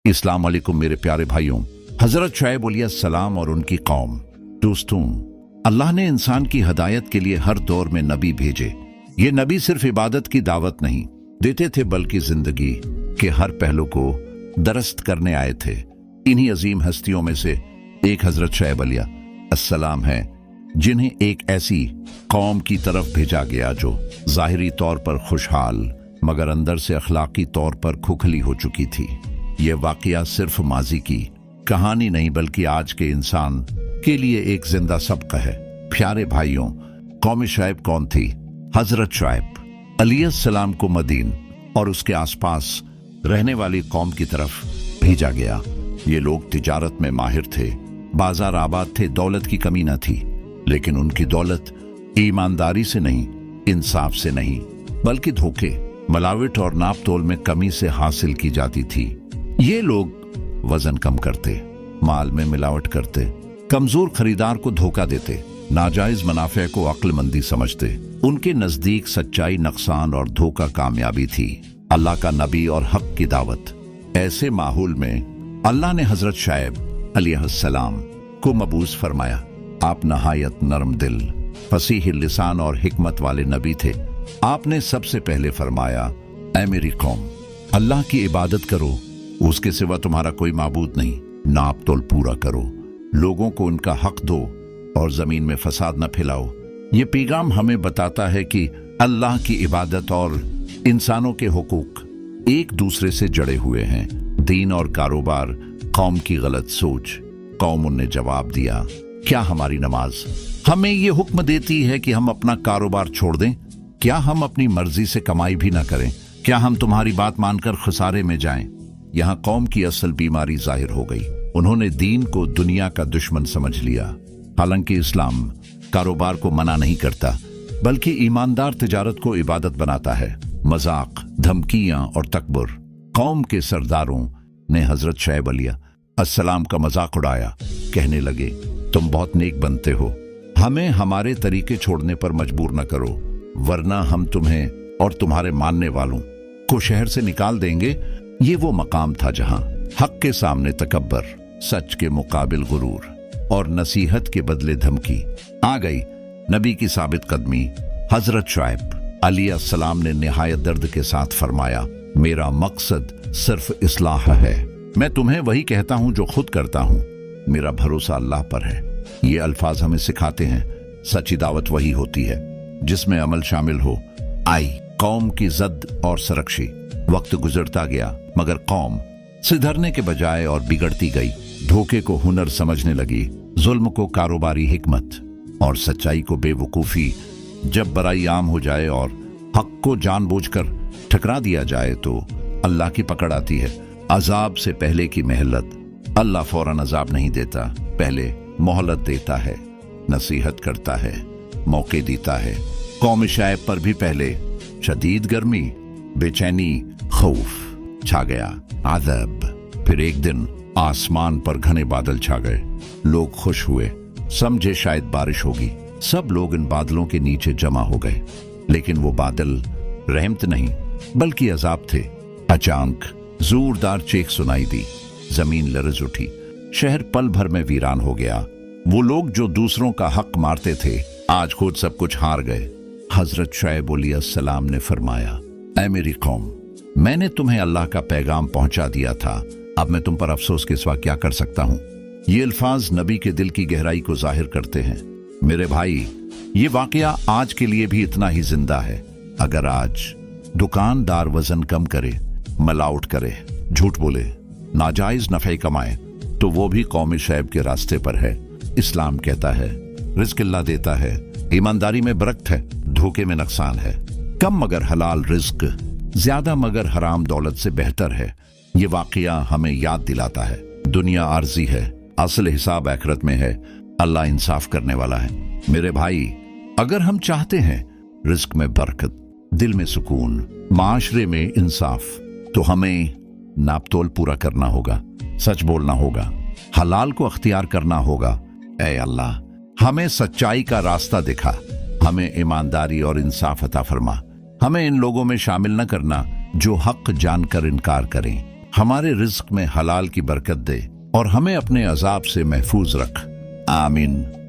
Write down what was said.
अस्सलाम वालेकुम मेरे प्यारे भाइयों। हजरत शुएब अलैहिस्सलाम और उनकी कौम। दोस्तों, अल्लाह ने इंसान की हदायत के लिए हर दौर में नबी भेजे। ये नबी सिर्फ इबादत की दावत नहीं देते थे बल्कि जिंदगी के हर पहलू को दरस्त करने आए थे। इन्हीं अजीम हस्तियों में से एक हजरत शुएब अलैहिस्सलाम है, जिन्हें एक ऐसी कौम की तरफ भेजा गया जो जाहिरी तौर पर खुशहाल मगर अंदर से अखलाकी तौर पर खोखली हो चुकी थी। ये वाकया सिर्फ माजी की कहानी नहीं बल्कि आज के इंसान के लिए एक जिंदा सबक है। प्यारे भाइयों, कौम शुएब कौन थी? हजरत शुएब अलैहिस्सलाम को मदीन और उसके आसपास रहने वाली कौम की तरफ भेजा गया। ये लोग तिजारत में माहिर थे, बाजार आबाद थे, दौलत की कमी न थी। लेकिन उनकी दौलत ईमानदारी से नहीं, इंसाफ से नहीं, बल्कि धोखे, मिलावट और नाप तोल में कमी से हासिल की जाती थी। ये लोग वजन कम करते, माल में मिलावट करते, कमजोर खरीदार को धोखा देते, नाजायज मुनाफे को अक्लमंदी समझते। उनके नजदीक सच्चाई नुकसान और धोखा कामयाबी थी, अल्लाह का नबी और हक की दावत। ऐसे माहौल में अल्लाह ने हजरत शुएब अलैहिस्सलाम को मबूस फरमाया। आप नहायत नरम दिल, फसीह लिसान और हिकमत वाले नबी थे। आपने सबसे पहले फरमाया, ऐ मेरी कौम, अल्लाह की इबादत करो, उसके सिवा तुम्हारा कोई माबूद नहीं। नाप तोल पूरा करो, लोगों को उनका हक दो और जमीन में फसाद न फैलाओ। ये पैगाम हमें बताता है कि अल्लाह की इबादत और इंसानों के हुकूक एक दूसरे से जड़े हुए हैं। दीन और कारोबार, कौम की गलत सोच। कौम ने जवाब दिया, क्या हमारी नमाज हमें ये हुक्म देती है कि हम अपना कारोबार छोड़ दें? क्या हम अपनी मर्जी से कमाई भी ना करें? क्या हम तुम्हारी बात मानकर खसारे में जाएं? यहाँ कौम की असल बीमारी जाहिर हो गई। उन्होंने दीन को दुनिया का दुश्मन समझ लिया। हालांकि इस्लाम कारोबार को मना नहीं करता, बल्कि ईमानदार तिजारत को इबादत बनाता है। मजाक, धमकियां और तकबर। कौम के सरदारों ने हजरत शुएब अलैहिस्सलाम का मजाक उड़ाया। कहने लगे, तुम बहुत नेक बनते हो, हमें हमारे तरीके छोड़ने पर मजबूर न करो, वरना हम तुम्हें और तुम्हारे मानने वालों को शहर से निकाल देंगे। ये वो मकाम था जहां हक के सामने तकब्बर, सच के मुकाबिल गुरूर और नसीहत के बदले धमकी आ गई। नबी की साबित कदमी। हजरत शुएब अलैहिस्सलाम ने निहायत दर्द के साथ फरमाया, मेरा मकसद सिर्फ इस्लाह है। मैं तुम्हें वही कहता हूं जो खुद करता हूं, मेरा भरोसा अल्लाह पर है। ये अल्फाज हमें सिखाते हैं सच्ची दावत वही होती है जिसमें अमल शामिल हो। आई कौम की जद और सरकशी। वक्त गुजरता गया मगर कौम सुधरने के बजाय और बिगड़ती गई। धोखे को हुनर समझने लगी, जुल्म को कारोबारी हिकमत और सच्चाई को बेवकूफी। जब बुराई आम हो जाए और हक को जानबूझकर ठकरा दिया जाए तो अल्लाह की पकड़ आती है। अजाब से पहले की मेहलत। अल्लाह फौरन अजाब नहीं देता, पहले मोहलत देता है, नसीहत करता है, मौके देता है। कौम शुएब पर भी पहले शदीद गर्मी, बेचैनी, खौफ छा गया, आज़ब। फिर एक दिन आसमान पर घने बादल छा गए। लोग खुश हुए, समझे शायद बारिश होगी। सब लोग इन बादलों के नीचे जमा हो गए, लेकिन वो बादल रहमत नहीं बल्कि अजाब थे। अचानक जोरदार चीख सुनाई दी, जमीन लरज उठी, शहर पल भर में वीरान हो गया। वो लोग जो दूसरों का हक मारते थे आज खुद सब कुछ हार गए। हजरत शुएब अलैहिस्सलाम ने फरमाया, ऐ मेरी कौम, मैंने तुम्हें अल्लाह का पैगाम पहुंचा दिया था, अब मैं तुम पर अफसोस के सिवा क्या कर सकता हूं। ये अल्फाज नबी के दिल की गहराई को जाहिर करते हैं। मेरे भाई, ये वाकया आज के लिए भी इतना ही जिंदा है। अगर आज दुकानदार वजन कम करे, मिलावट करे, झूठ बोले, नाजायज नफे कमाए, तो वो भी कौम शुएब के रास्ते पर है। इस्लाम कहता है, रिज़्क़ अल्लाह देता है, ईमानदारी में बरकत है, धोखे में नुकसान है। कम मगर हलाल रिज़्क़ ज्यादा मगर हराम दौलत से बेहतर है। ये वाकया हमें याद दिलाता है, दुनिया आर्जी है, असल हिसाब आखिरत में है। अल्लाह इंसाफ करने वाला है। मेरे भाई, अगर हम चाहते हैं रिज़्क़ में बरकत, दिल में सुकून, माशरे में इंसाफ, तो हमें नापतोल पूरा करना होगा, सच बोलना होगा, हलाल को अख्तियार करना होगा। ऐ अल्लाह, हमें सच्चाई का रास्ता दिखा, हमें ईमानदारी और इंसाफ अता फरमा। हमें इन लोगों में शामिल न करना जो हक जानकर इनकार करें। हमारे रिज्क में हलाल की बरकत दे और हमें अपने अजाब से महफूज रख। आमीन।